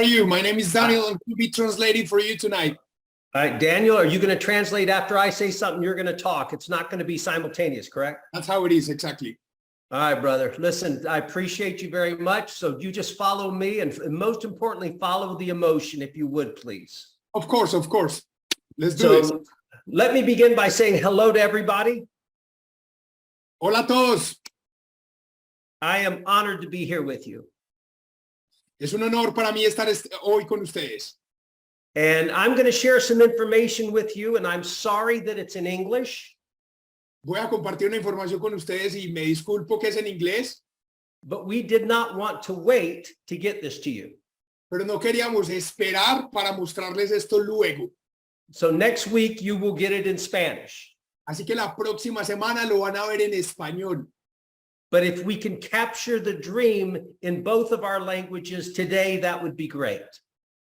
you? My name is Daniel and I'll be translating for you tonight. All right, Daniel, are you going to translate after I say something? You're going to talk. It's not going to be simultaneous, correct? That's how it is, exactly. All right, brother. Listen, I appreciate you very much. So you just follow me and most importantly, follow the emotion, if you would, please. Of course, of course. Let's do this. Let me begin by saying hello to everybody. Hola a todos. I am honored to be here with you. Es un honor para mí estar hoy con ustedes. And I'm going to share some information with you, and I'm sorry that it's in English. Voy a compartir una información con ustedes y me disculpo que es en inglés. But we did not want to wait to get this to you. Pero no queríamos esperar para mostrarles esto luego. So next week you will get it in Spanish. Así que la próxima semana lo van a ver en español. But if we can capture the dream in both of our languages today, that would be great.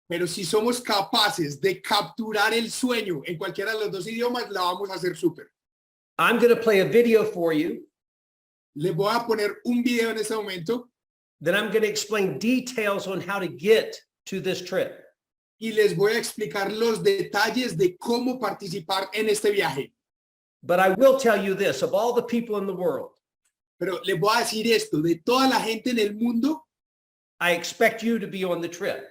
Pero si somos capaces de capturar el sueño en cualquiera de los dos idiomas, la vamos a hacer súper. I'm going to play a video for you. Les voy a poner un video en este momento. Then I'm going to explain details on how to get to this trip. Y les voy a explicar los detalles de cómo participar en este viaje. But I will tell you this, of all the people in the world, Pero les voy a decir esto, de toda la gente en el mundo, I expect you to be on the trip.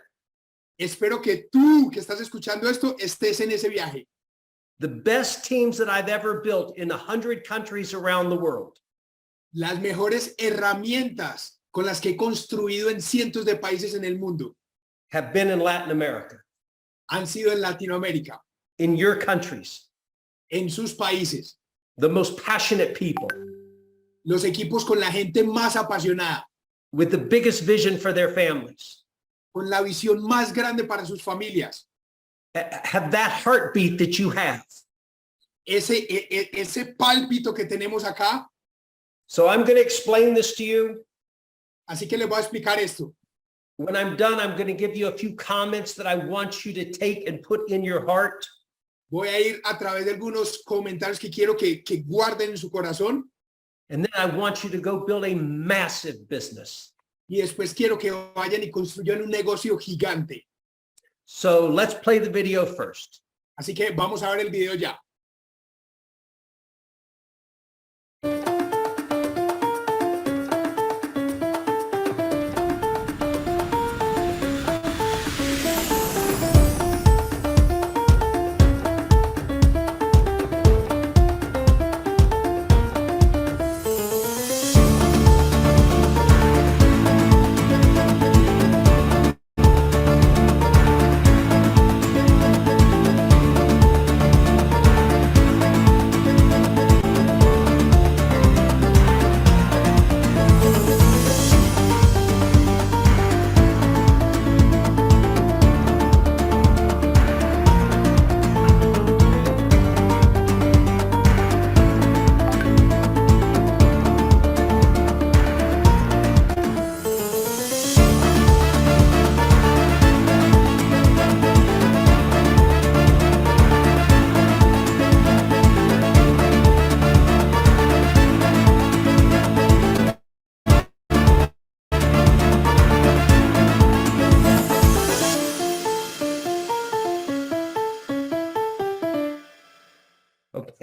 espero que tú que estás escuchando esto estés en ese viaje. The best teams that I've ever built in 100 countries around the world Las mejores herramientas con las que he construido en cientos de países en el mundo have been in Latin America, han sido en Latinoamérica, in your countries, en sus países. the most passionate people Los equipos con la gente más apasionada, with the biggest vision for their families, con la visión más grande para sus familias. have that heartbeat that you have. Ese pálpito que tenemos acá. So I'm going to explain this to you. Así que les voy a explicar esto. When I'm done, I'm going to give you a few comments that I want you to take and put in your heart. Voy a ir a través de algunos comentarios que quiero que guarden en su corazón. And then I want you to go build a massive business. Y después quiero que vayan y construyan un negocio gigante. So let's play the video first. Así que vamos a ver el video ya.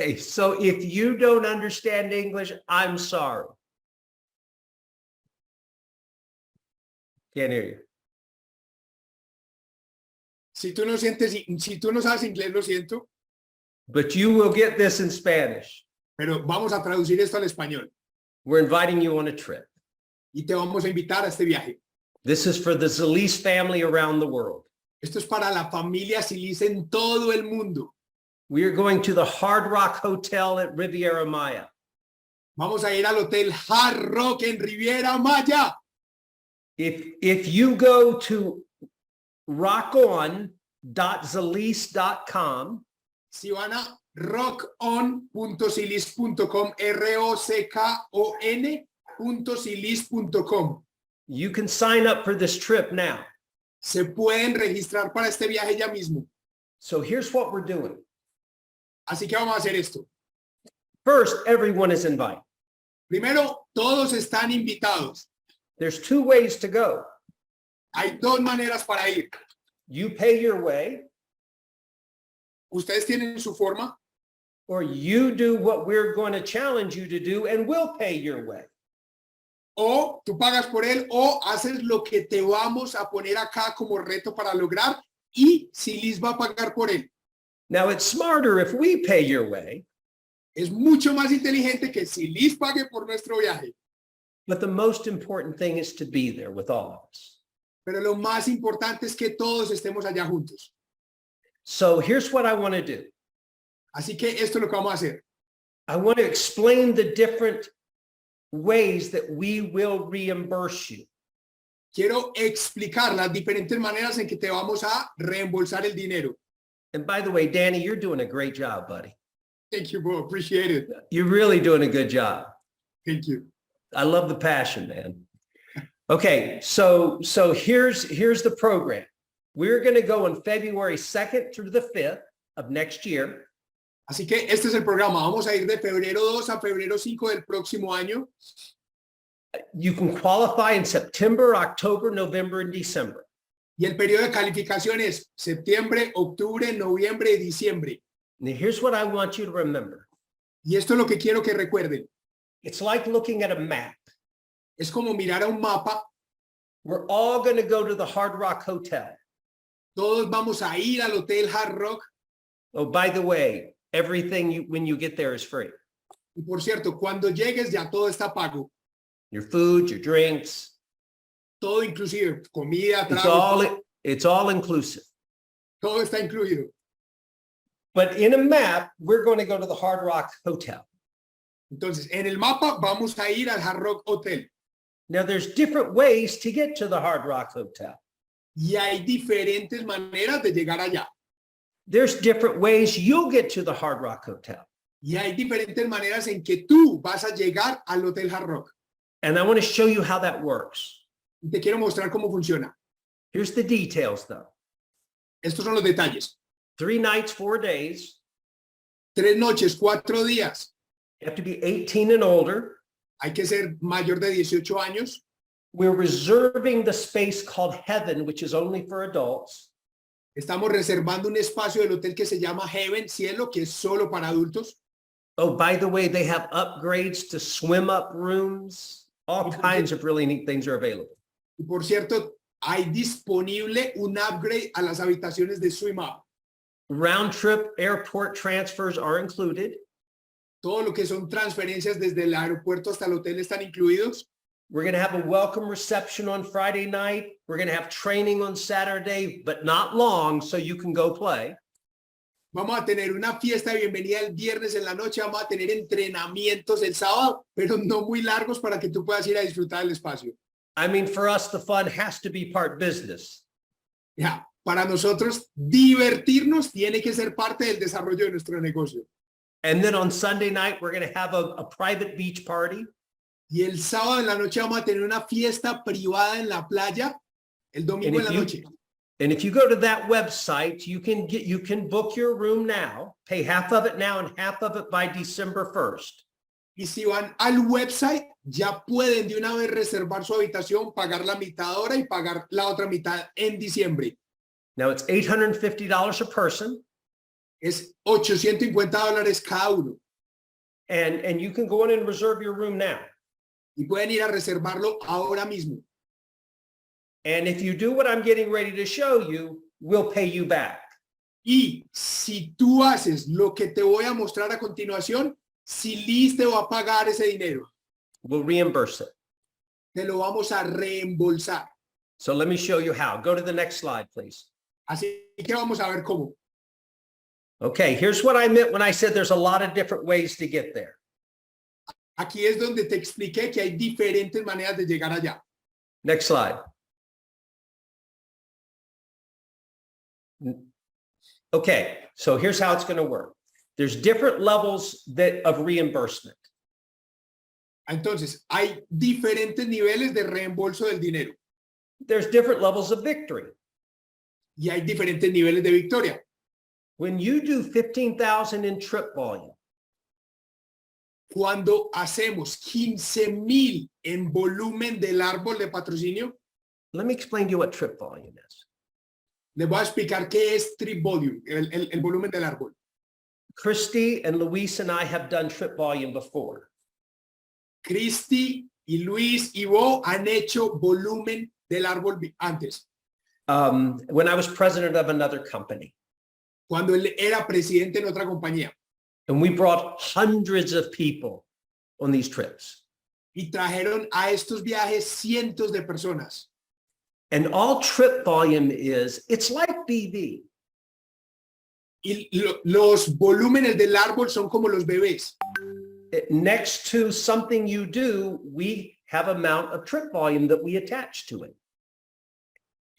Okay, so if you don't understand English, I'm sorry. Can't hear you. Si tú no sabes inglés, lo siento, But you will get this in Spanish. pero vamos a traducir esto al español We're inviting you on a trip. y te vamos a invitar a este viaje. This is for the Zalise family around the world. Esto es para la familia Silis en todo el mundo. We are going to the Hard Rock Hotel at Riviera Maya. Vamos a ir al Hotel Hard Rock en Riviera Maya. If you go to rockon.zalise.com, Si van a rockon.silis.com, rockon.silis.com, you can sign up for this trip now. se pueden registrar para este viaje ya mismo. So here's what we're doing. Así que vamos a hacer esto. First, everyone is invited. Primero, todos están invitados. There's two ways to go. Hay dos maneras para ir. You pay your way, Ustedes tienen su forma, or you do what we're going to challenge you to do and we'll pay your way. o tú pagas por él, o haces lo que te vamos a poner acá como reto para lograr, y si Liz va a pagar por él. Now, it's smarter if we pay your way, Es mucho más inteligente que si Liz pague por nuestro viaje. but the most important thing is to be there with all of us. Pero lo más importante es que todos estemos allá juntos. So here's what I want to do. Así que esto es lo que vamos a hacer. I want to explain the different ways that we will reimburse you. Quiero explicar las diferentes maneras en que te vamos a reembolsar el dinero. And by the way, Danny, you're doing a great job, buddy. Thank you, bro. Appreciate it. You're really doing a good job. Thank you. I love the passion, man. Okay, so here's the program. We're going to go on February 2nd through the 5th of next year. Así que este es el programa. Vamos a ir de febrero 2 a febrero 5 del próximo año. You can qualify in September, October, November, and December. Y el periodo de calificación es septiembre, octubre, noviembre y diciembre. Now, here's what I want you to remember. Y esto es lo que quiero que recuerden. It's like looking at a map. Es como mirar a un mapa. We're all going to go to the Hard Rock Hotel. Todos vamos a ir al Hotel Hard Rock. Oh, by the way, everything when you get there is free. Y por cierto, cuando llegues ya todo está pago. Your food, your drinks. Todo inclusive, comida, It's trago, it's all inclusive. todo está incluido. But in a map, we're going to go to the Hard Rock Hotel. Entonces, en el mapa vamos a ir al Hard Rock Hotel. Now, there's different ways to get to the Hard Rock Hotel. Y hay diferentes maneras de llegar allá. There's different ways you'll get to the Hard Rock Hotel. Y hay diferentes maneras en que tú vas a llegar al Hotel Hard Rock. And I want to show you how that works. Y te quiero mostrar cómo funciona. Here's the details, though. Estos son los detalles. 3 nights, 4 days. 3 noches, 4 días. You have to be 18 and older. Hay que ser mayor de 18 años. We're reserving the space called Heaven, which is only for adults. Estamos reservando un espacio del hotel que se llama Heaven, cielo, que es solo para adultos. Oh, by the way, they have upgrades to swim up rooms. All kinds of really neat things are available. Y por cierto, hay disponible un upgrade a las habitaciones de Swim Up. Round trip airport transfers are included. Todo lo que son transferencias desde el aeropuerto hasta el hotel están incluidos. We're going to have a welcome reception on Friday night. We're going to have training on Saturday, but not long, so you can go play. Vamos a tener una fiesta de bienvenida el viernes en la noche. Vamos a tener entrenamientos el sábado, pero no muy largos para que tú puedas ir a disfrutar del espacio. I mean, for us, the fun has to be part business. Ya, para nosotros, divertirnos tiene que ser parte del desarrollo de nuestro negocio. And then on Sunday night, we're going to have a private beach party. Y el sábado en la noche vamos a tener una fiesta privada en la playa. El domingo en la noche. And if you go to that website, you can book your room now, pay half of it now and half of it by December 1st. Y si van al website, ya pueden de una vez reservar su habitación, pagar la mitad ahora y pagar la otra mitad en diciembre. Now it's $850 a person. Es $850 cada uno. And you can go in and reserve your room now. Y pueden ir a reservarlo ahora mismo. And if you do what I'm getting ready to show you, we'll pay you back. Y si tú haces lo que te voy a mostrar a continuación, si Liz te va a pagar ese dinero, We'll reimburse it. te lo vamos a reembolsar. So let me show you how. Go to the next slide, please. Así que vamos a ver cómo. Okay, here's what I meant when I said there's a lot of different ways to get there. Aquí es donde te expliqué que hay diferentes maneras de llegar allá. Next slide. Okay, so here's how it's going to work. There's different levels of reimbursement. Entonces, hay diferentes niveles de reembolso del dinero There's different levels of victory. y hay diferentes niveles de victoria. When you do 15,000 in trip volume, Cuando hacemos 15,000 en volumen del árbol de patrocinio, Let me explain to you what trip volume is. Les voy a explicar qué es trip volume, el volumen del árbol. Christy and Luis and I have done trip volume before. Cristi y Luis y Bo han hecho volumen del árbol antes, When I was president of another company. cuando él era presidente en otra compañía. And we brought hundreds of people on these trips. Y trajeron a estos viajes cientos de personas. And all trip volume is, it's like BV. Y los volúmenes del árbol son como los bebés. Next to something you do, we have amount of trip volume that we attach to it.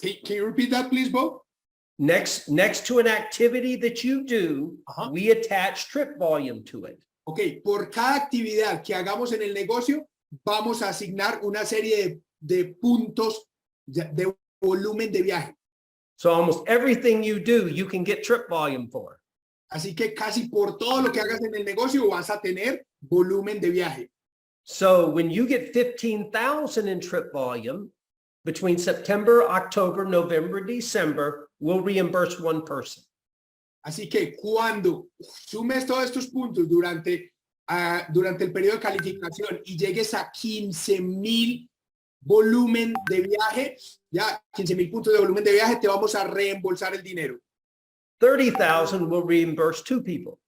Can you repeat that, please, Bo? Next to an activity that you do, we attach trip volume to it. Ok, por cada actividad que hagamos en el negocio, vamos a asignar una serie de puntos de volumen de viaje. So almost everything you do, you can get trip volume for. Así que casi por todo lo que hagas en el negocio vas a tener volumen de viaje. So when you get 15,000 in trip volume, between September, October, November, December, we'll reimburse one person. Así que cuando sumes todos estos puntos durante el periodo de calificación y llegues a 15,000 volumen de viaje, ya 15,000 puntos de volumen de viaje, te vamos a reembolsar el dinero. 30,000 will reimburse two people.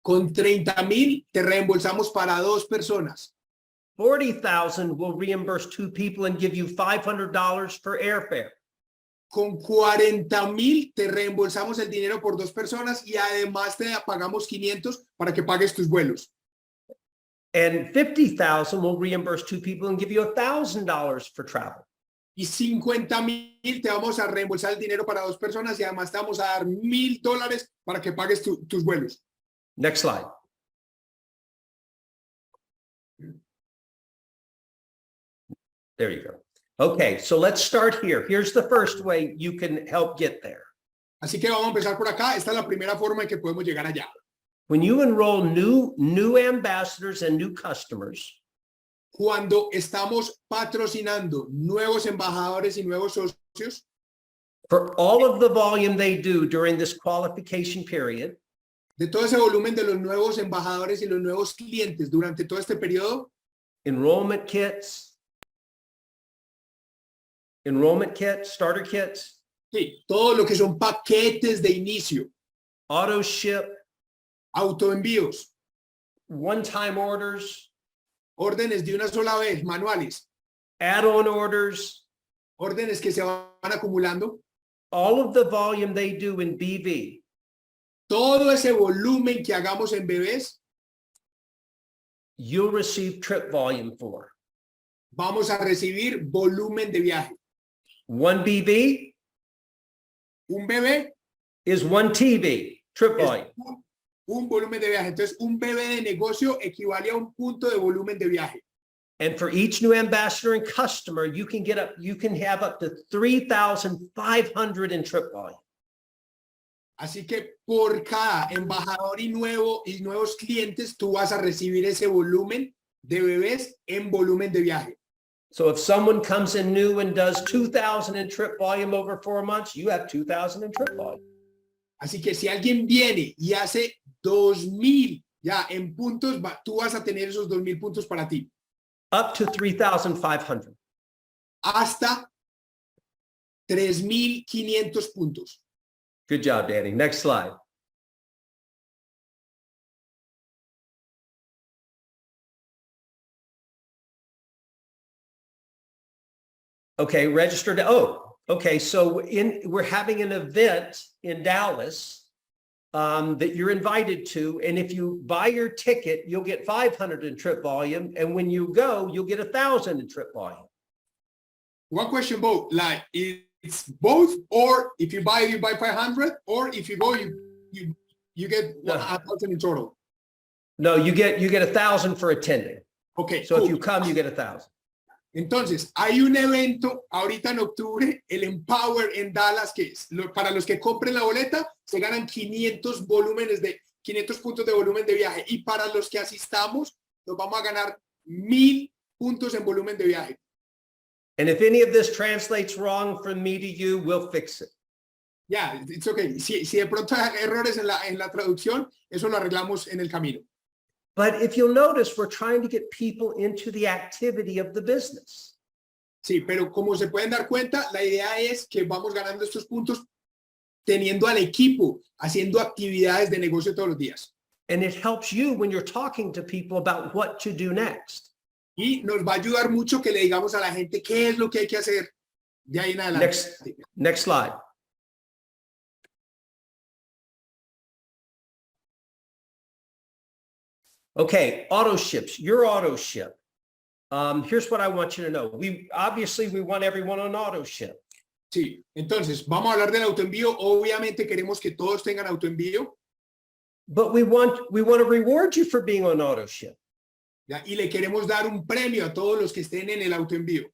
Con 30,000 te reembolsamos para 2 personas. 40,000 will reimburse two people and give you $500 for airfare. Con 40,000 te reembolsamos el dinero por 2 personas y además te pagamos 500 para que pagues tus vuelos. And 50,000 will reimburse two people and give you $1,000 for travel. Y 50,000 te vamos a reembolsar el dinero para 2 personas y además te vamos a dar $1,000 para que pagues tus vuelos. Next slide. There you go. Okay, so let's start here. Here's the first way you can help get there. Así que vamos a empezar por acá. Esta es la primera forma en que podemos llegar allá. When you enroll new ambassadors and new customers, Cuando estamos patrocinando nuevos embajadores y nuevos socios, for all of the volume they do during this qualification period, de todo ese volumen de los nuevos embajadores y los nuevos clientes durante todo este periodo, enrollment kits, starter kits, sí, todo lo que son paquetes de inicio, auto ship, autoenvíos, one-time orders, órdenes de una sola vez, manuales, add-on orders, órdenes que se van acumulando, all of the volume they do in BV, todo ese volumen que hagamos en bebés, you'll receive trip volume for. vamos a recibir volumen de viaje. One BV Un bebé is one TB, trip es volume. un volumen de viaje. Entonces, un bebé de negocio equivale a un punto de volumen de viaje. And for each new ambassador and customer, you can have up to 3,500 in trip volume. Así que por cada embajador y nuevos clientes, tú vas a recibir ese volumen de bebés en volumen de viaje. So if someone comes in new and does 2,000 in trip volume over 4 months, you have 2,000 in trip volume. Así que si alguien viene y hace 2,000 ya en puntos, tú vas a tener esos 2,000 puntos para ti. Up to 3,500. Hasta 3,500 puntos. Good job, Danny. Next slide. Okay, registered. Oh, okay. So we're having an event in Dallas that you're invited to. And if you buy your ticket, you'll get 500 in trip volume. And when you go, you'll get 1,000 in trip volume. One question, Bo, like it's both, or if you buy 500, or if you go, you get 1,000 in total. No, you get 1,000 for attending. Okay. So cool. if you come, you get 1,000. Entonces, hay un evento ahorita en octubre, el Empower en Dallas, que es para los que compren la boleta, se ganan 500 puntos de volumen de viaje. Y para los que asistamos, nos vamos a ganar 1,000 puntos en volumen de viaje. And if any of this translates wrong from me to you, we'll fix it. Yeah, it's okay. Si de pronto hay errores en la traducción, eso lo arreglamos en el camino. But if you'll notice, we're trying to get people into the activity of the business. Sí, pero como se pueden dar cuenta, la idea es que vamos ganando estos puntos teniendo al equipo haciendo actividades de negocio todos los días. And it helps you when you're talking to people about what to do next. Y nos va a ayudar mucho que le digamos a la gente qué es lo que hay que hacer de ahí en adelante. Next slide. Okay, auto ships, your auto ship. Here's what I want you to know. We want everyone on auto ship. Sí, entonces vamos a hablar del autoenvío. Obviamente queremos que todos tengan autoenvío. But we want to reward you for being on auto ship. ¿Ya? Y le queremos dar un premio a todos los que estén en el autoenvío.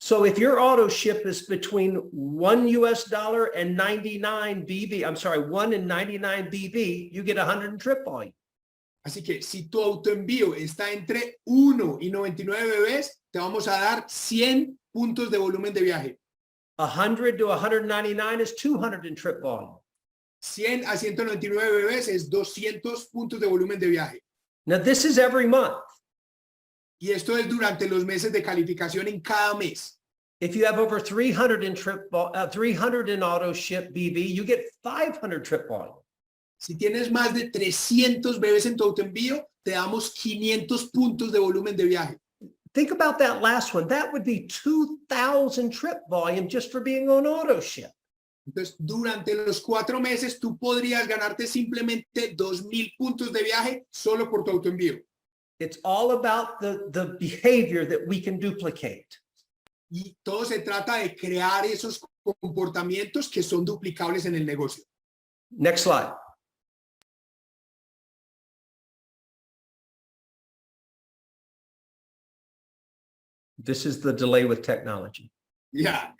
So if your auto ship is between $1 and 99 BB, I'm sorry, 1 and 99 BB, you get 100 trip volume. Así que si tu autoenvío está entre 1 y 99 bebés, te vamos a dar 100 puntos de volumen de viaje. 100 to 199 is 200 in trip volume. 100 a 199 bebés es 200 puntos de volumen de viaje. Now this is every month. Y esto es durante los meses de calificación en cada mes. If you have over 300 in auto ship BV, you get 500 trip volume. Si tienes más de 300 bebés en tu autoenvío, te damos 500 puntos de volumen de viaje. Think about that last one. That would be 2,000 trip volume just for being on auto ship. Entonces, durante los 4 meses, tú podrías ganarte simplemente 2,000 puntos de viaje solo por tu autoenvío. It's all about the behavior that we can duplicate. Y todo se trata de crear esos comportamientos que son duplicables en el negocio. Next slide. This is the delay with technology. Yeah.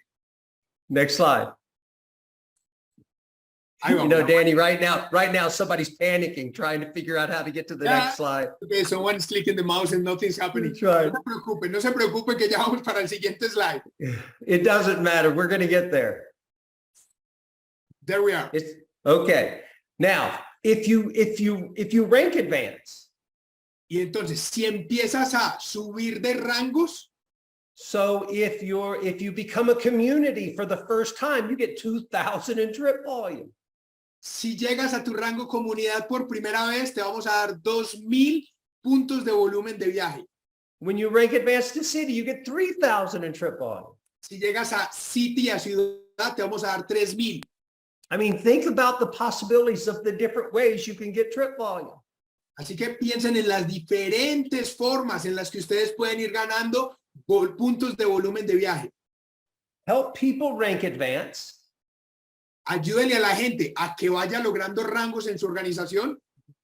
Next slide. You know, Danny, right now, somebody's panicking, trying to figure out how to get to the next slide. Okay, someone's clicking the mouse and nothing's happening. That's right. No se preocupe que ya vamos para el siguiente slide. It doesn't matter. We're going to get there. There we are. Okay. Now, if you rank advance. Y entonces, si empiezas a subir de rangos. So if you become a community for the first time, you get 2,000 in trip volume. Si llegas a tu rango comunidad por primera vez, te vamos a dar 2,000 puntos de volumen de viaje. When you rank advanced to city, you get 3,000 in trip volume. Si llegas a city, a ciudad, te vamos a dar 3,000. I mean, think about the possibilities of the different ways you can get trip volume. Así que piensen en las diferentes formas en las que ustedes pueden ir ganando puntos de volumen de viaje. Help people rank advance. Ayúdenle a la gente a que vaya logrando rangos en su organización.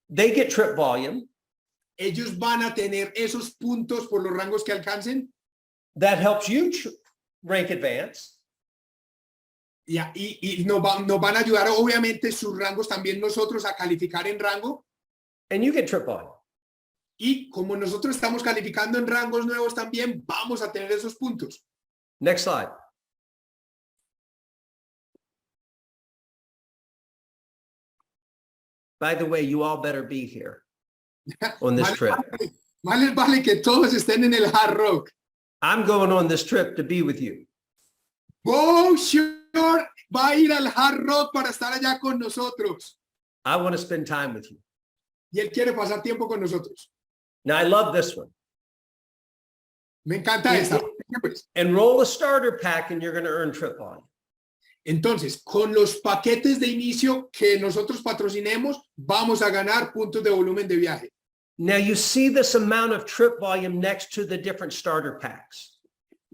They get trip volume. Ellos van a tener esos puntos por los rangos que alcancen. That helps you rank advance. Y nos van a ayudar, obviamente, sus rangos también nosotros a calificar en rango. And you get trip volume. Y como nosotros estamos calificando en rangos nuevos también, vamos a tener esos puntos. Next slide. By the way, you all better be here on this trip. Más les vale que todos estén en el Hard Rock. I'm going on this trip to be with you. Oh, sure. Va a ir al Hard Rock para estar allá con nosotros. I want to spend time with you. Y él quiere pasar tiempo con nosotros. Now, I love this one. Me encanta esta. Enroll a starter pack and you're going to earn trip volume. Entonces, con los paquetes de inicio que nosotros patrocinemos, vamos a ganar puntos de volumen de viaje. Now, you see this amount of trip volume next to the different starter packs.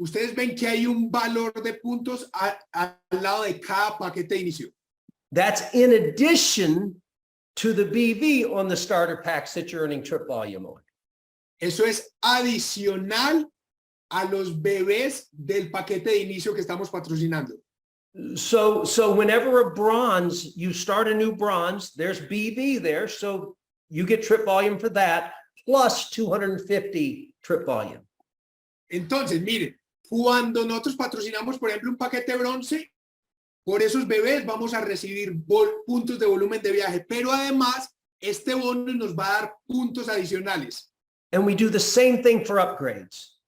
Ustedes ven que hay un valor de puntos al lado de cada paquete de inicio. That's in addition to the BV on the starter packs that you're earning trip volume on. Eso es adicional a los bebés del paquete de inicio que estamos patrocinando. So whenever a bronze, you start a new bronze, there's BV there, so you get trip volume for that, plus 250 trip volume. Entonces, miren, cuando nosotros patrocinamos, por ejemplo, un paquete bronce, por esos bebés vamos a recibir puntos de volumen de viaje, pero además este bono nos va a dar puntos adicionales. And we do the same thing for upgrades.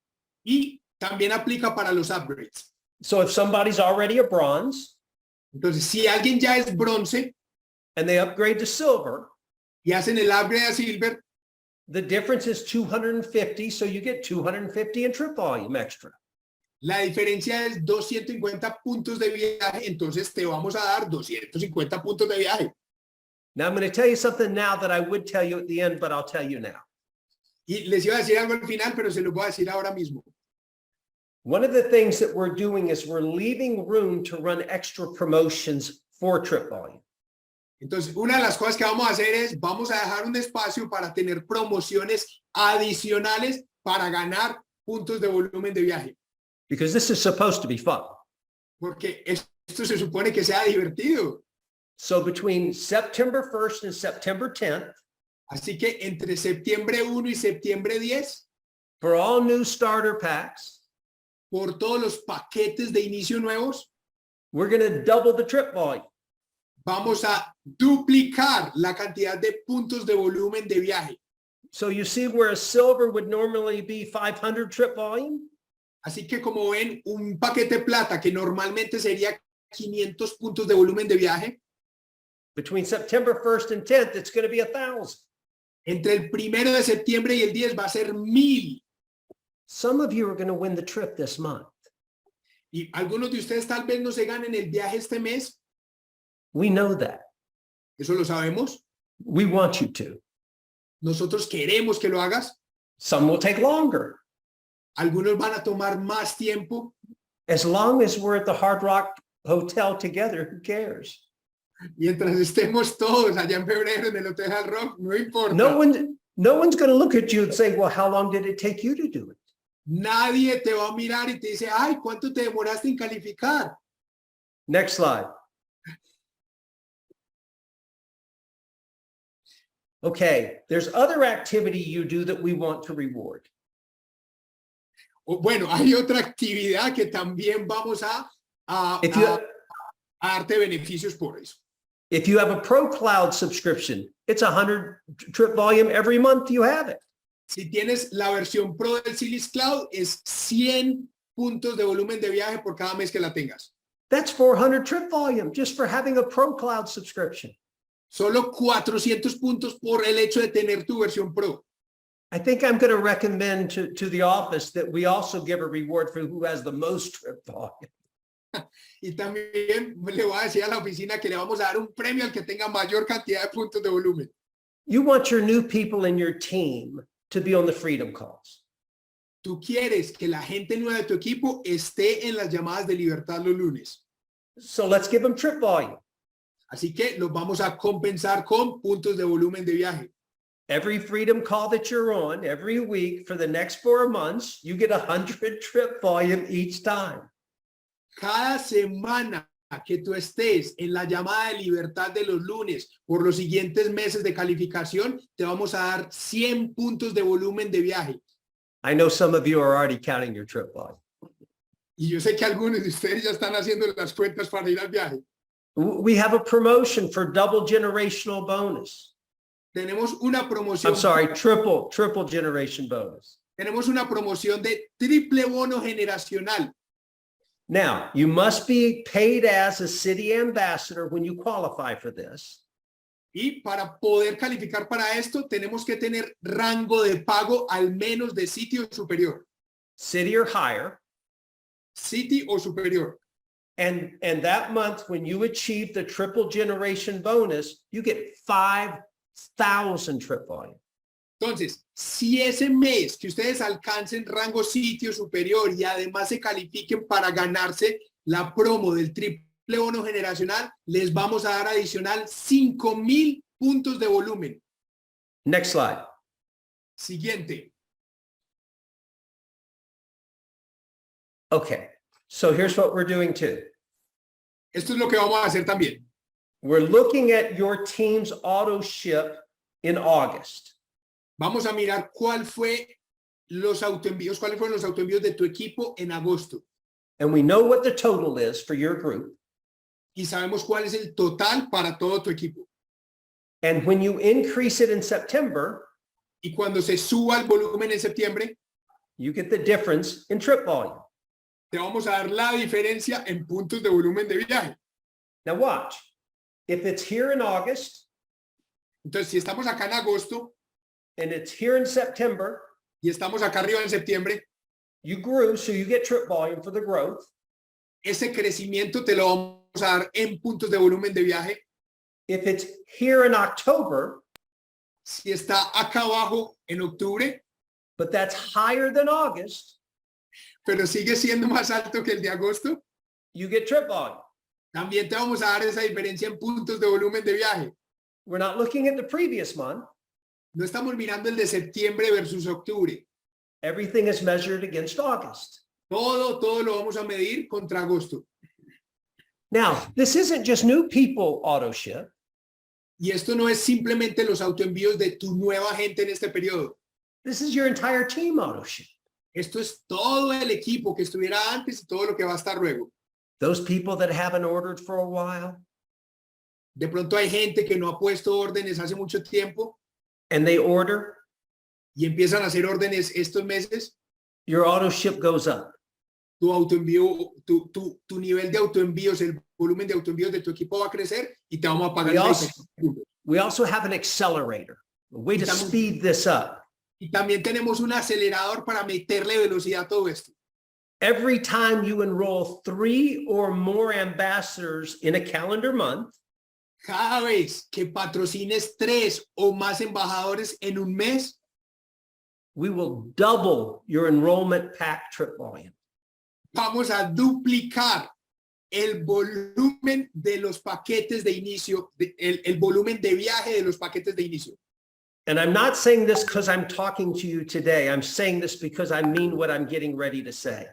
Y también aplica para los upgrades. So if somebody's already a bronze Entonces, si alguien ya es bronce and they upgrade to silver, y hacen el upgrade a silver, the difference is 250, so you get 250 in trip volume extra. la diferencia es 250 puntos de viaje, entonces te vamos a dar 250 puntos de viaje. Now I'm going to tell you something now that I would tell you at the end, but I'll tell you now. Y les iba a decir algo al final, pero se lo voy a decir ahora mismo. One of the things that we're doing is we're leaving room to run extra promotions for trip volume. Entonces, una de las cosas que vamos a hacer es, vamos a dejar un espacio para tener promociones adicionales para ganar puntos de volumen de viaje. Because this is supposed to be fun. Porque esto se supone que sea divertido. So between September 1st and September 10th, Así que entre septiembre 1 y septiembre 10, for all new starter packs, por todos los paquetes de inicio nuevos, we're going to double the trip volume. vamos a duplicar la cantidad de puntos de volumen de viaje. So you see where a silver would normally be 500 trip volume? Así que como ven, un paquete plata que normalmente sería 500 puntos de volumen de viaje, Between September 1st and 10th, it's going to be 1,000. entre el 1 de septiembre y el 10 va a ser 1000. Some of you are going to win the trip this month. Y algunos de ustedes tal vez no se ganen el viaje este mes. We know that. Eso lo sabemos. We want you to. Nosotros queremos que lo hagas. Some will take longer. Algunos van a tomar más tiempo. As long as we're at the Hard Rock Hotel together, who cares? Mientras estemos todos allá en febrero en el Hotel Hard Rock, no importa. No one's going to look at you and say, well, how long did it take you to do it? Nadie te va a mirar y te dice, ay, ¿cuánto te demoraste en calificar? Next slide. Okay, there's other activity you do that we want to reward. Bueno, hay otra actividad que también vamos a darte beneficios por eso. If you have a Pro Cloud subscription, it's 100 trip volume every month you have it. Si tienes la versión Pro del Silis Cloud, es 100 puntos de volumen de viaje por cada mes que la tengas. That's 400 trip volume just for having a Pro Cloud subscription. Solo 400 puntos por el hecho de tener tu versión Pro. I think I'm going to recommend to the office that we also give a reward for who has the most trip volume. Y también le voy a decir a la oficina que le vamos a dar un premio al que tenga mayor cantidad de puntos de volumen. You want your new people in your team to be on the freedom calls. Tú quieres que la gente nueva de tu equipo esté en las llamadas de libertad los lunes. So let's give them trip volume. Así que los vamos a compensar con puntos de volumen de viaje. Every freedom call that you're on every week for the next 4 months, you get 100 trip volume each time. Cada semana que tú estés en la llamada de libertad de los lunes por los siguientes meses de calificación, te vamos a dar 100 puntos de volumen de viaje. I know some of you are already counting your trip volume. Y yo sé que algunos de ustedes ya están haciendo las cuentas para ir al viaje. We have a promotion for double generational bonus. Tenemos una promoción. I'm sorry, triple generation bonus. Tenemos una promoción de triple bono generacional. Now, you must be paid as a city ambassador when you qualify for this. Y para poder calificar para esto, tenemos que tener rango de pago al menos de sitio superior. City or higher. City o superior. And that month, when you achieve the triple generation bonus, you get 5,000 trip volume. Entonces, si ese mes que ustedes alcancen rango sitio superior y además se califiquen para ganarse la promo del triple bono generacional, les vamos a dar adicional 5,000 puntos de volumen. Next slide. Siguiente. Okay, so here's what we're doing too. Esto es lo que vamos a hacer también. We're looking at your team's auto ship in August. Vamos a mirar cuál fue los autoenvíos, cuáles fueron los autoenvíos de tu equipo en agosto. And we know what the total is for your group. Y sabemos cuál es el total para todo tu equipo. And when you increase it in September, Y cuando se suba el volumen en septiembre, you get the difference in trip volume. te vamos a dar la diferencia en puntos de volumen de viaje. Now watch. If it's here in August Entonces, si estamos acá en agosto and it's here in September, y estamos acá arriba en septiembre, you grew, so you get trip volume for the growth. ese crecimiento te lo vamos a dar en puntos de volumen de viaje. If it's here in October, Si está acá abajo en octubre, but that's higher than August, pero sigue siendo más alto que el de agosto, you get trip volume. también te vamos a dar esa diferencia en puntos de volumen de viaje. We're not looking at the previous month. No estamos mirando el de septiembre versus octubre. Everything is measured against August. Todo lo vamos a medir contra agosto. Now, this isn't just new people auto ship. Y esto no es simplemente los autoenvíos de tu nueva gente en este periodo. This is your entire team auto ship. Esto es todo el equipo que estuviera antes y todo lo que va a estar luego. Those people that haven't ordered for a while, De pronto hay gente que no ha puesto órdenes hace mucho tiempo and they order, y empiezan a hacer órdenes estos meses. your auto ship goes up. Tu autoenvío, tu nivel de autoenvíos, el volumen de autoenvíos de tu equipo va a crecer y te vamos a pagar. We also have an accelerator, a way to speed this up. Y también tenemos un acelerador para meterle velocidad a todo esto. Every time you enroll 3 or more ambassadors in a calendar month, Cada vez que patrocines 3 o más embajadores en un mes, we will double your enrollment pack trip volume. vamos a duplicar el volumen de los paquetes de inicio, el volumen de viaje de los paquetes de inicio. And I'm not saying this because I'm talking to you today. I'm saying this because I mean what I'm getting ready to say.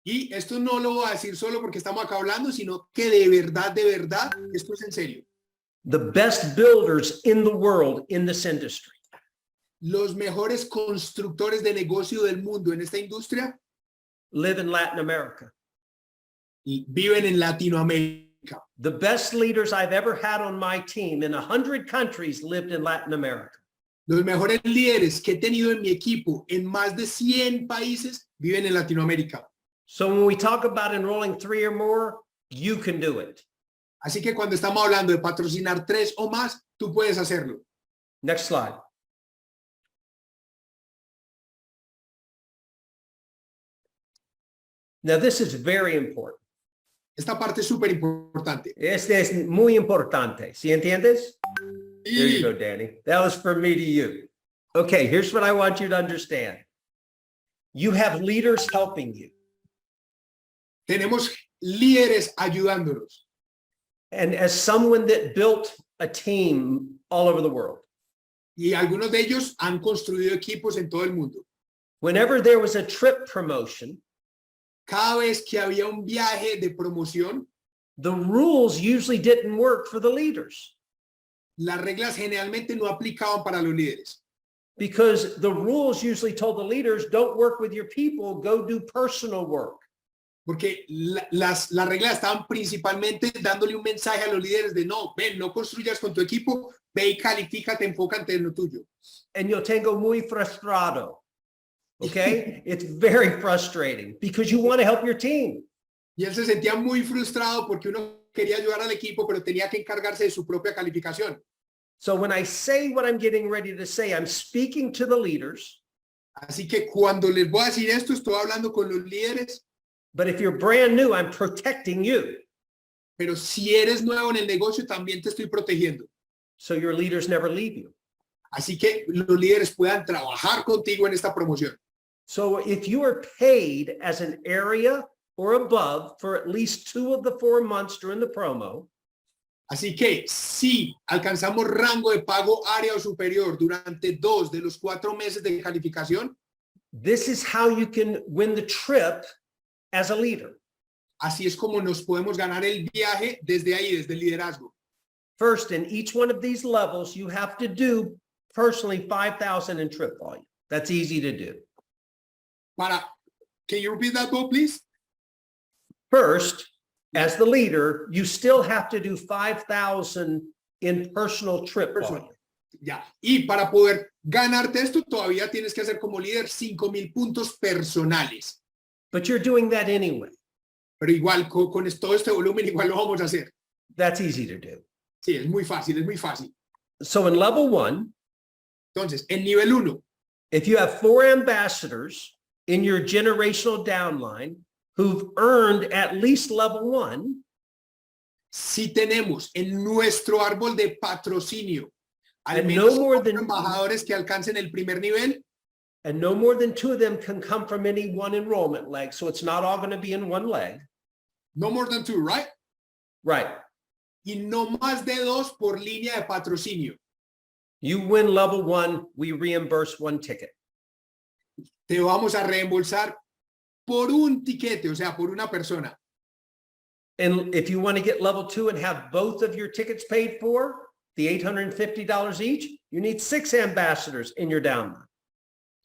Y esto no lo voy a decir solo porque estamos acá hablando, sino que de verdad, esto es en serio. The best builders in the world in this industry Los mejores constructores de negocio del mundo en esta industria live in Latin America. viven en Latinoamérica. The best leaders I've ever had on my team in 100 countries lived in Latin America. Los mejores líderes que he tenido en mi equipo en más de 100 países viven en Latinoamérica. So when we talk about enrolling 3 or more, you can do it. Así que cuando estamos hablando de patrocinar 3 o más, tú puedes hacerlo. Next slide. Now, this is very important. Esta parte es súper importante. Este es muy importante. ¿Sí entiendes? There you Y go, Danny. That was from me to you. Okay, here's what I want you to understand. You have leaders helping you. tenemos líderes ayudándonos. And as someone that built a team all over the world, Y algunos de ellos han construido equipos en todo el mundo. whenever there was a trip promotion, Cada vez que había un viaje de promoción, the rules usually didn't work for the leaders las reglas generalmente no aplicaban para los líderes. because the rules usually told the leaders, don't work with your people, go do personal work. Porque las reglas estaban principalmente dándole un mensaje a los líderes de no, ven, no construyas con tu equipo, ve y califícate, enfócate en lo tuyo. And yo tengo muy frustrado. Okay? It's very frustrating because you want to help your team. Y él se sentía muy frustrado porque uno quería ayudar al equipo, pero tenía que encargarse de su propia calificación. So when I say what I'm getting ready to say, I'm speaking to the leaders. Así que cuando les voy a decir esto, estoy hablando con los líderes, But if you're brand new, I'm protecting you. pero si eres nuevo en el negocio, también te estoy protegiendo. So your leaders never leave you. Así que los líderes puedan trabajar contigo en esta promoción. So if you are paid as an area or above for at least 2 of the 4 months during the promo, Así que si alcanzamos rango de pago área o superior durante 2 de los 4 meses de calificación, this is how you can win the trip as a leader. así es como nos podemos ganar el viaje desde ahí, desde el liderazgo. First, in each one of these levels, you have to do personally 5,000 in trip volume. That's easy to do. Can you repeat that, Bob, please? First, as the leader, you still have to do 5,000 in personal trip volume. Ya. Y para poder ganarte esto, todavía tienes que hacer como líder 5,000 puntos personales. But you're doing that anyway. Pero igual, con todo este volumen, igual lo vamos a hacer. That's easy to do. Sí, es muy fácil, es muy fácil. So in level 1, Entonces, en nivel 1, if you have 4 ambassadors in your generational downline who've earned at least level 1, si tenemos en nuestro árbol de patrocinio al And menos no more 4 than- embajadores que alcancen el primer nivel, and no more than 2 of them can come from any one enrollment leg. So it's not all going to be in one leg. no more than 2, right? Right. Y no más de 2 por línea de patrocinio. You win level 1, we reimburse 1 ticket. Te vamos a reembolsar por un tiquete, o sea, por una persona. And if you want to get level 2 and have both of your tickets paid for, the $850 each, you need 6 ambassadors in your downline.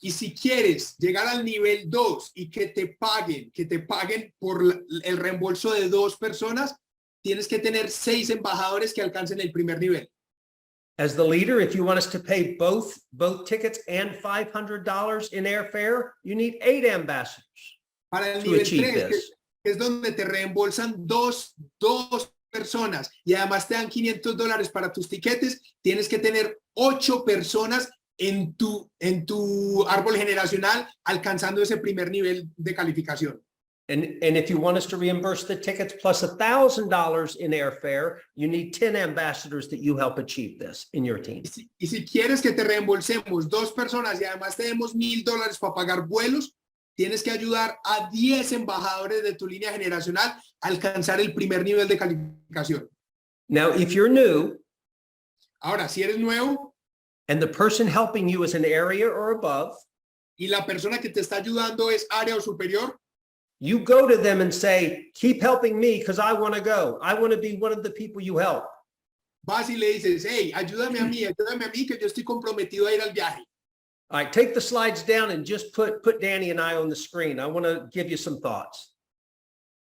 Y si quieres llegar al nivel 2 y que te paguen por el reembolso de 2 personas, tienes que tener 6 embajadores que alcancen el primer nivel. As the leader, if you want us to pay both tickets and $500 in airfare, you need 8 ambassadors Para el to nivel achieve 3, this. que es donde te reembolsan dos personas y además te dan $500 para tus tiquetes, tienes que tener 8 personas en tu árbol generacional alcanzando ese primer nivel de calificación. And if you want us to reimburse the tickets plus $1,000 in airfare, you need 10 ambassadors that you help achieve this in your team. Y si quieres que te reembolsemos 2 personas y además te demos $1,000 para pagar vuelos, tienes que ayudar a 10 embajadores de tu línea generacional a alcanzar el primer nivel de calificación. Now, if you're new Ahora, si eres nuevo and the person helping you is an area or above, y la persona que te está ayudando es área o superior, you go to them and say, keep helping me because I want to go. I want to be one of the people you help. vas y le dices, hey, ayúdame a mí que yo estoy comprometido a ir al viaje. All right, take the slides down and just put Danny and I on the screen. I want to give you some thoughts.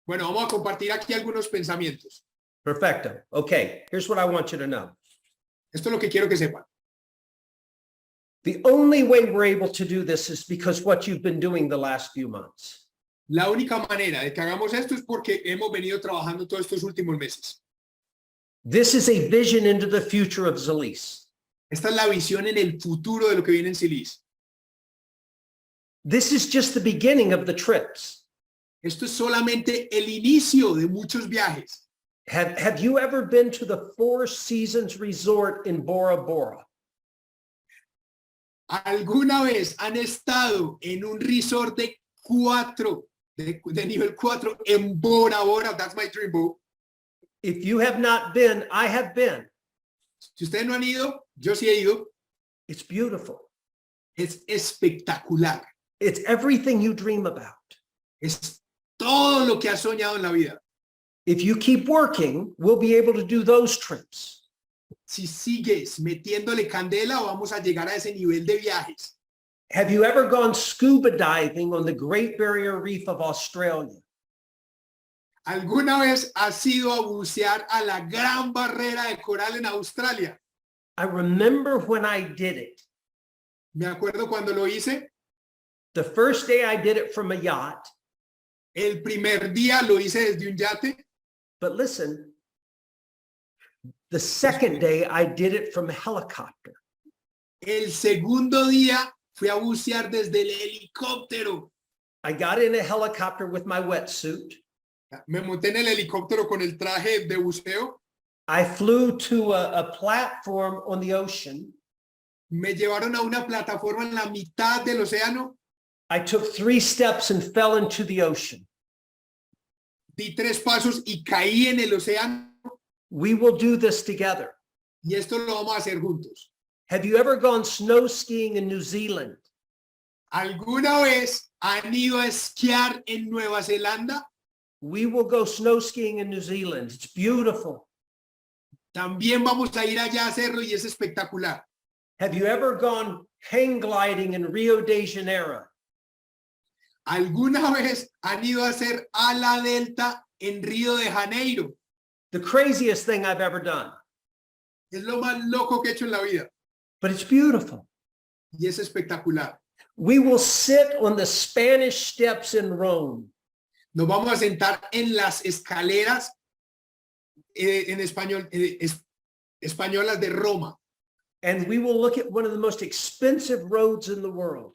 Bueno, vamos a compartir aquí algunos pensamientos. Perfecto. Okay, here's what I want you to know. Esto es lo que quiero que sepan. The only way we're able to do this is because what you've been doing the last few months. La única manera de que hagamos esto es porque hemos venido trabajando todos estos últimos meses. This is a vision into the future of Zalise. Esta es la visión en el futuro de lo que viene en Silis. This is just the beginning of the trips. Esto es solamente el inicio de muchos viajes. Have you ever been to the Four Seasons Resort in Bora Bora? ¿Alguna vez han estado en un resort de nivel 4 en Bora Bora? That's my dream, boo. If you have not been, I have been. Si ustedes no han ido, yo sí he ido. It's beautiful. Es espectacular. It's everything you dream about. Es todo lo que has soñado en la vida. If you keep working, we'll be able to do those trips. Si sigues metiéndole candela, vamos a llegar a ese nivel de viajes. Have you ever gone scuba diving on the Great Barrier Reef of Australia? ¿Alguna vez has ido a bucear a la gran barrera de coral en Australia? I remember when I did it. Me acuerdo cuando lo hice. The first day I did it from a yacht. El primer día lo hice desde un yate. But listen, the second day I did it from a helicopter. El segundo día fui a bucear desde el helicóptero. I got in a helicopter with my wetsuit. Me monté en el helicóptero con el traje de buceo. I flew to a platform on the ocean. Me llevaron a una plataforma en la mitad del océano. I took 3 steps and fell into the ocean. Di 3 pasos y caí en el océano. We will do this together. Y esto lo vamos a hacer juntos. Have you ever gone snow skiing in New Zealand? ¿Alguna vez han ido a esquiar en Nueva Zelanda? We will go snow skiing in New Zealand. It's beautiful. También vamos a ir allá a hacerlo y es espectacular. Have you ever gone hang gliding in Rio de Janeiro? ¿Alguna vez han ido a hacer ala delta en Río de Janeiro? The craziest thing I've ever done, Es lo más loco que he hecho en la vida but it's beautiful. y es espectacular. We will sit on the Spanish steps in Rome. Nos vamos a sentar en las escaleras en español, españolas de Roma And we will look at one of the most expensive roads in the world.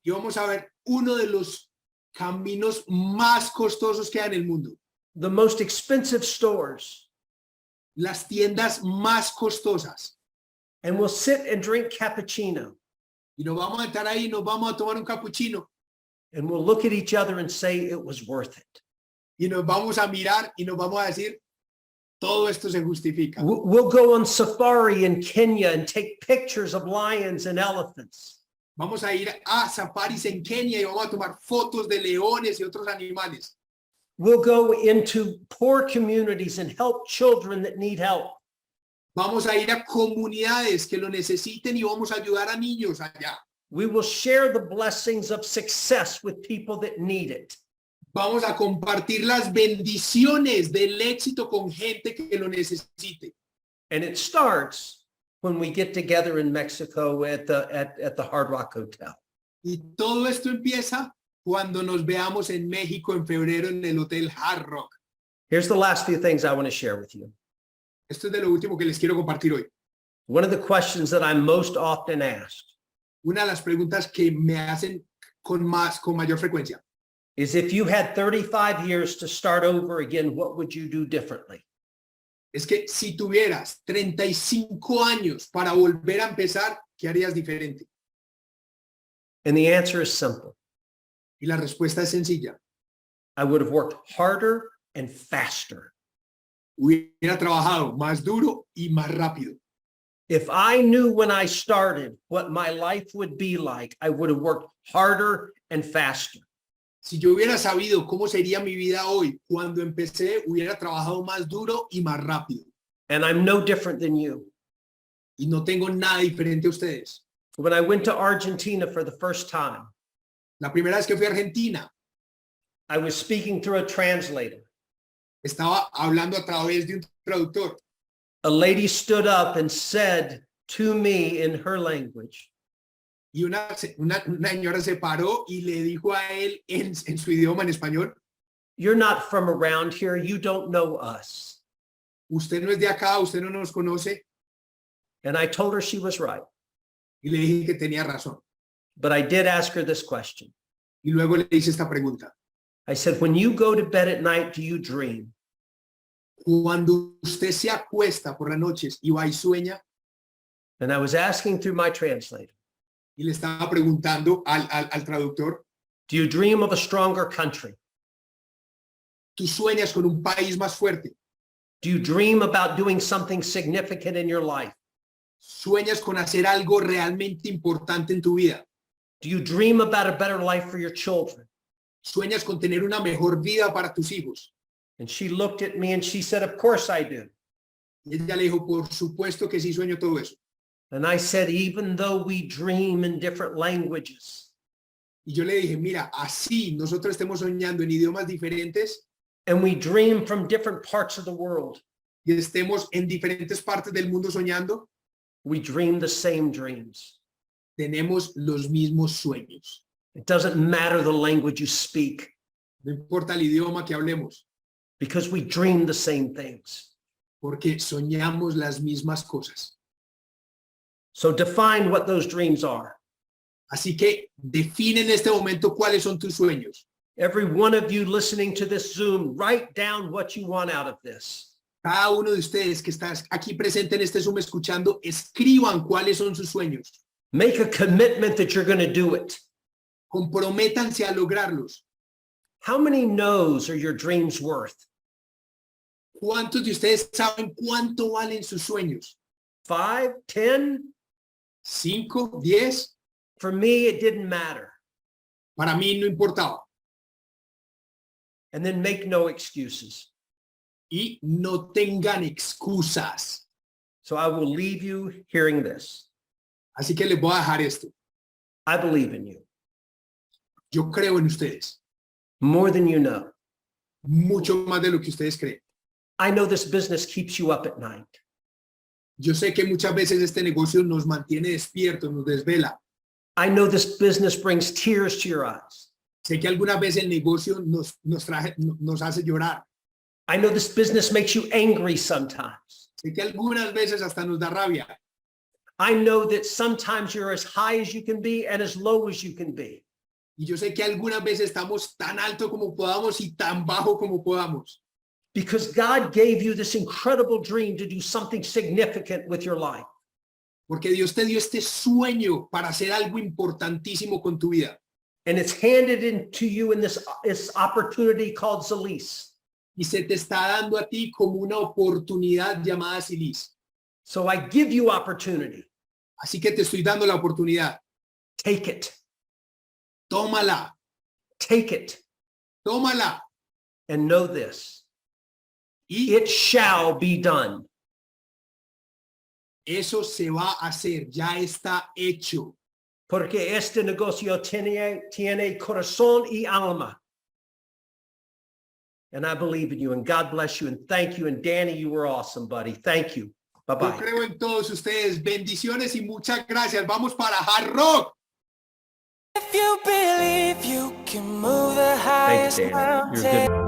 y vamos a ver uno de los caminos más costosos que hay en el mundo. The most expensive stores. Las tiendas más costosas. And we'll sit and drink cappuccino. Y nos vamos a estar ahí, nos vamos a tomar un cappuccino And we'll look at each other and say it was worth it. y nos vamos a mirar y nos vamos a decir, todo esto se justifica. We'll go on safari in Kenya and take pictures of lions and elephants. Vamos a ir a safaris en Kenia y vamos a tomar fotos de leones y otros animales. We'll go into poor communities and help children that need help. Vamos a ir a comunidades que lo necesiten y vamos a ayudar a niños allá. We will share the blessings of success with people that need it. Vamos a compartir las bendiciones del éxito con gente que lo necesite. And it starts when we get together in Mexico at the Hard Rock Hotel. Y todo esto empieza cuando nos veamos en México en febrero en el Hotel Hard Rock. Here's the last few things I want to share with you. Esto es de lo último que les quiero compartir hoy. One of the questions that I'm most often asked Una de las preguntas que me hacen con mayor frecuencia is if you had 35 years to start over again, what would you do differently? es que si tuvieras 35 años para volver a empezar, ¿qué harías diferente? And the answer is simple. Y la respuesta es sencilla. I would have worked harder and faster. Hubiera trabajado más duro y más rápido. If I knew when I started what my life would be like, I would have worked harder and faster. Si yo hubiera sabido cómo sería mi vida hoy, cuando empecé, hubiera trabajado más duro y más rápido. And I'm no different than you. Y no tengo nada diferente a ustedes. When I went to Argentina for the first time, La primera vez que fui a Argentina, I was speaking through a translator. estaba hablando a través de un traductor. A lady stood up and said to me in her language, Y una señora se paró y le dijo a él en su idioma, en español, "You're not from around here. You don't know us." usted no es de acá, usted no nos conoce. And I told her she was right. Y le dije que tenía razón. But I did ask her this question. Y luego le hice esta pregunta. I said, when you go to bed at night, do you dream? Cuando usted se acuesta por las noches y va y sueña, And I was asking through my translator, y le estaba preguntando al traductor, do you dream of a stronger country? ¿tú sueñas con un país más fuerte? Do you dream about doing something significant in your life? ¿Sueñas con hacer algo realmente importante en tu vida? Do you dream about a better life for your children? ¿Sueñas con tener una mejor vida para tus hijos? And she looked at me and she said, of course I do. Y ella le dijo, por supuesto que sí sueño todo eso. And I said, even though we dream in different languages, Y yo le dije, mira, así nosotros estemos soñando en idiomas diferentes and we dream from different parts of the world, y estemos en diferentes partes del mundo soñando, we dream the same dreams. tenemos los mismos sueños. It doesn't matter the language you speak, No importa el idioma que hablemos, because we dream the same things. porque soñamos las mismas cosas. So define what those dreams are. Así que define en este momento cuáles son tus sueños. Every one of you listening to this Zoom, write down what you want out of this. Cada uno de ustedes que está aquí presente en este Zoom escuchando, escriban cuáles son sus sueños. Make a commitment that you're going to do it. Comprométanse a lograrlos. How many no's are your dreams worth? ¿Cuántos de ustedes saben cuánto valen sus sueños? 5, 10? 5, 10. For me, it didn't matter. Para mí no importaba. And then make no excuses. Y no tengan excusas. So I will leave you hearing this. Así que les voy a dejar esto. I believe in you. Yo creo en ustedes, more than you know. mucho más de lo que ustedes creen. I know this business keeps you up at night. Yo sé que muchas veces este negocio nos mantiene despiertos, nos desvela. I know this business brings tears to your eyes. Sé que algunas veces el negocio nos hace llorar. I know this business makes you angry sometimes. Sé que algunas veces hasta nos da rabia. I know that sometimes you're as high as you can be and as low as you can be. Y yo sé que algunas veces estamos tan alto como podamos y tan bajo como podamos. Because God gave you this incredible dream to do something significant with your life. Porque Dios te dio este sueño para hacer algo importantísimo con tu vida. And it's handed into you in this opportunity called Zalis. Y se te está dando a ti como una oportunidad llamada Silis. So I give you opportunity. Así que te estoy dando la oportunidad. Take it. Tómala, Take it. tómala. And know this. Y It shall be done. eso se va a hacer, ya está hecho. Porque este negocio tiene corazón y alma. And I believe in you, and God bless you, and thank you. And Danny, you were awesome, buddy. Thank you. Yo Bye-bye. creo en todos ustedes. Bendiciones y muchas gracias. Vamos para Hard Rock. If you believe you can move the Thanks, highest Danny. You're a good mountain.